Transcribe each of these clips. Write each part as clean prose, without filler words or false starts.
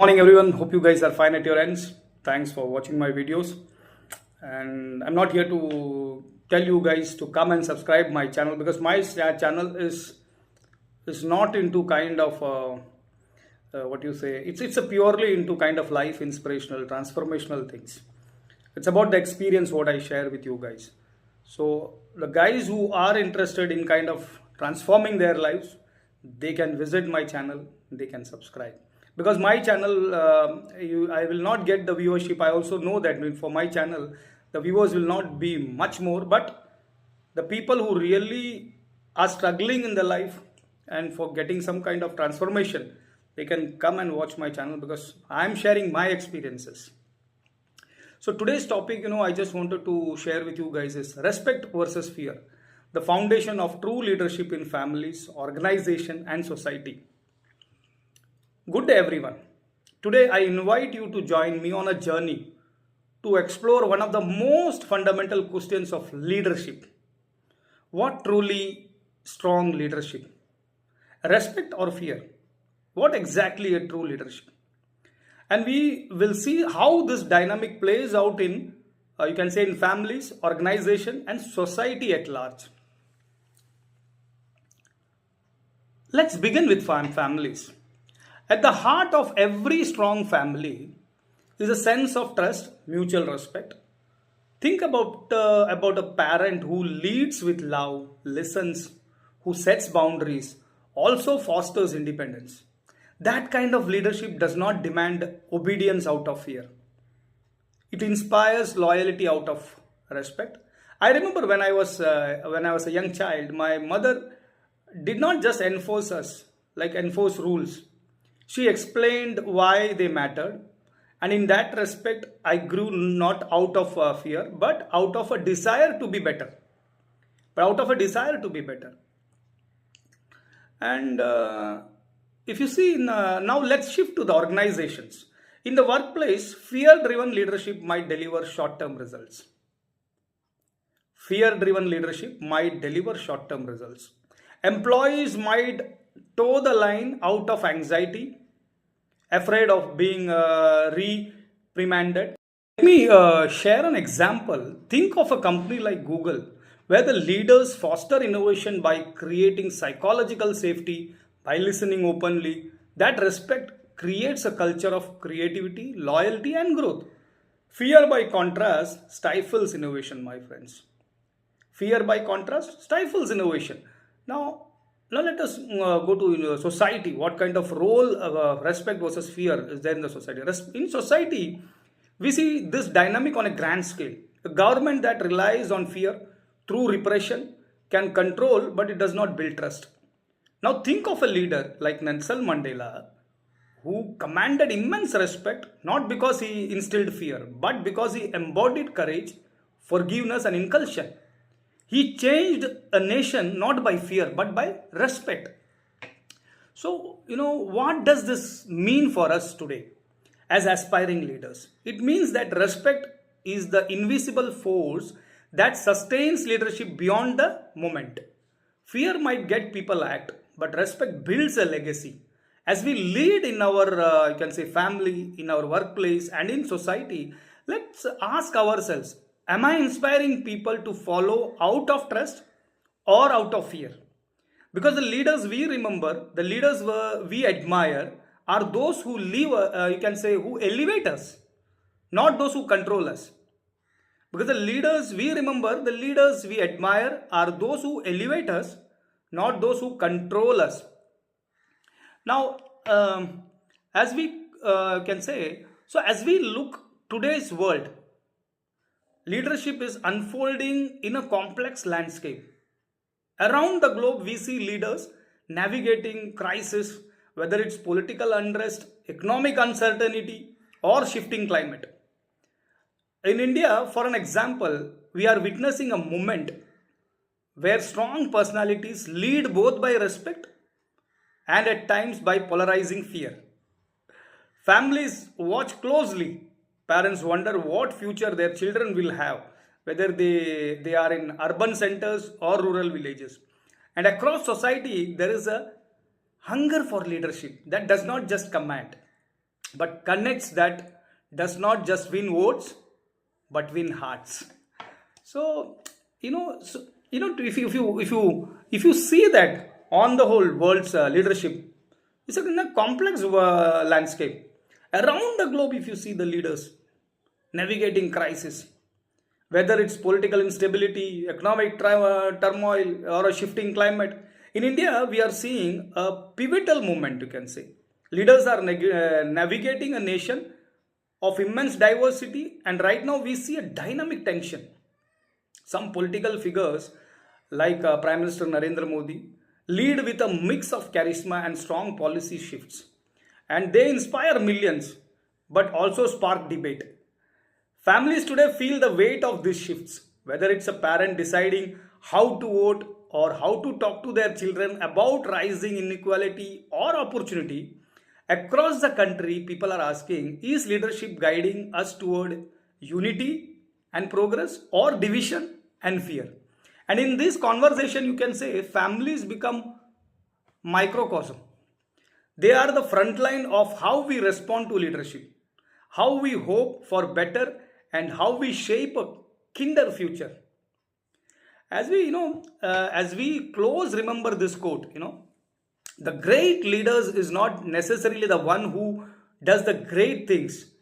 Morning everyone, hope you guys are fine at your ends. Thanks for watching my videos, and I'm not here to tell you guys to come and subscribe my channel because my channel is not into kind of what you say, it's a purely into kind of life inspirational transformational things. It's about the experience what I share with you guys. So the guys who are interested in kind of transforming their lives, they can visit my channel, they can subscribe because my channel I will not get the viewership. I also know that for my channel the viewers will not be much more, but the people who really are struggling in their life and for getting some kind of transformation, they can come and watch my channel because I am sharing my experiences. So today's topic, I just wanted to share with you guys is respect versus fear, the foundation of true leadership in families, organization, and society. Good day, everyone. Today, I invite you to join me on a journey to explore one of the most fundamental questions of leadership. What truly strong leadership? Respect or fear? What exactly a true leadership? And we will see how this dynamic plays out in, you can say, in families, organization, and society at large. Let's begin with families. At the heart of every strong family is a sense of trust, mutual respect. Think about a parent who leads with love, listens, who sets boundaries, also fosters independence. That kind of leadership does not demand obedience out of fear. It inspires loyalty out of respect. I remember when I was a young child, my mother did not just enforce rules. She explained why they mattered, and in that respect, I grew not out of fear, but out of a desire to be better. But out of a desire to be better. And if you see, now let's shift to the organizations. In the workplace, fear driven leadership might deliver short term results. Fear driven leadership might deliver short term results. Employees might toe the line out of anxiety, afraid of being reprimanded. Let me share an example. Think of a company like Google, where the leaders foster innovation by creating psychological safety, by listening openly. That respect creates a culture of creativity, loyalty, and growth. Fear, by contrast, stifles innovation, my friends. Fear, by contrast, stifles innovation. Now, now let us go to society. What kind of role respect versus fear is there in the society? In society, we see this dynamic on a grand scale. A government that relies on fear through repression can control, but it does not build trust. Now, think of a leader like Nelson Mandela, who commanded immense respect not because he instilled fear, but because he embodied courage, forgiveness, and inculcation. He changed a nation not by fear but by respect. So, what does this mean for us today as aspiring leaders? It means that respect is the invisible force that sustains leadership beyond the moment. Fear might get people act, but respect builds a legacy. As we lead in our, you can say, family, in our workplace, and in society, let's ask ourselves, am I inspiring people to follow out of trust or out of fear? Because the leaders we remember, the leaders we admire, are those who live, you can say, who elevate us, not those who control us. Because the leaders we remember, the leaders we admire, are those who elevate us, not those who control us. Now, as we can say, so as we look today's world, leadership is unfolding in a complex landscape. Around the globe, we see leaders navigating crisis, whether it's political unrest, economic uncertainty, or shifting climate. In India, for an example, we are witnessing a moment where strong personalities lead both by respect and at times by polarizing fear. Families watch closely. Parents wonder what future their children will have, whether they are in urban centers or rural villages. And across society, there is a hunger for leadership that does not just command, but connects that does not just win votes but win hearts. So if you see that on the whole world's leadership is a complex landscape around the globe. If you see the leaders navigating crisis, whether it's political instability, economic turmoil, or a shifting climate. In India, we are seeing a pivotal moment, you can say. Leaders are navigating a nation of immense diversity, and right now we see a dynamic tension. Some political figures, like Prime Minister Narendra Modi, lead with a mix of charisma and strong policy shifts. And they inspire millions, but also spark debate. Families today feel the weight of these shifts, whether it's a parent deciding how to vote or how to talk to their children about rising inequality or opportunity. Across the country, people are asking, is leadership guiding us toward unity and progress or division and fear? And in this conversation, you can say families become microcosm. They are the front line of how we respond to leadership, how we hope for better, and how we shape a kinder future. As we close, remember this quote. The great leaders is not necessarily the one who does the great things,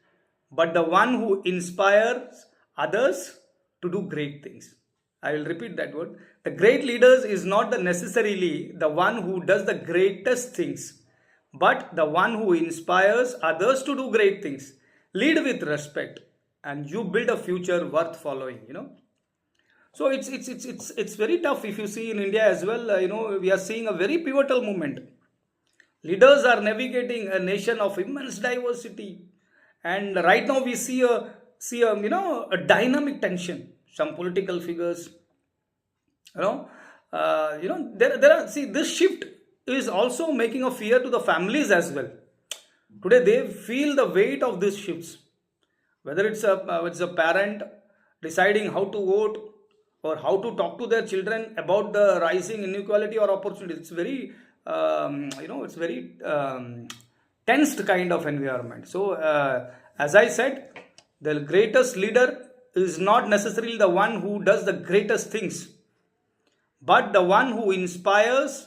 but the one who inspires others to do great things. I will repeat that word. The great leaders is not necessarily the one who does the greatest things, but the one who inspires others to do great things. Lead with respect, and you build a future worth following. So it's very tough. If you see in India as well, we are seeing a very pivotal moment. Leaders are navigating a nation of immense diversity, and right now we see a dynamic tension. Some political figures, there are, see, this shift is also making a fear to the families as well. Today they feel the weight of these shifts, whether it's a parent deciding how to vote or how to talk to their children about the rising inequality or opportunity. It's very it's very tensed kind of environment. So as I said, the greatest leader is not necessarily the one who does the greatest things, but the one who inspires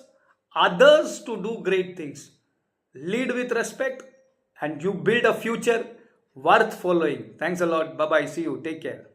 others to do great things. Lead with respect, and you build a future worth following. Thanks a lot. Bye bye. See you. Take care.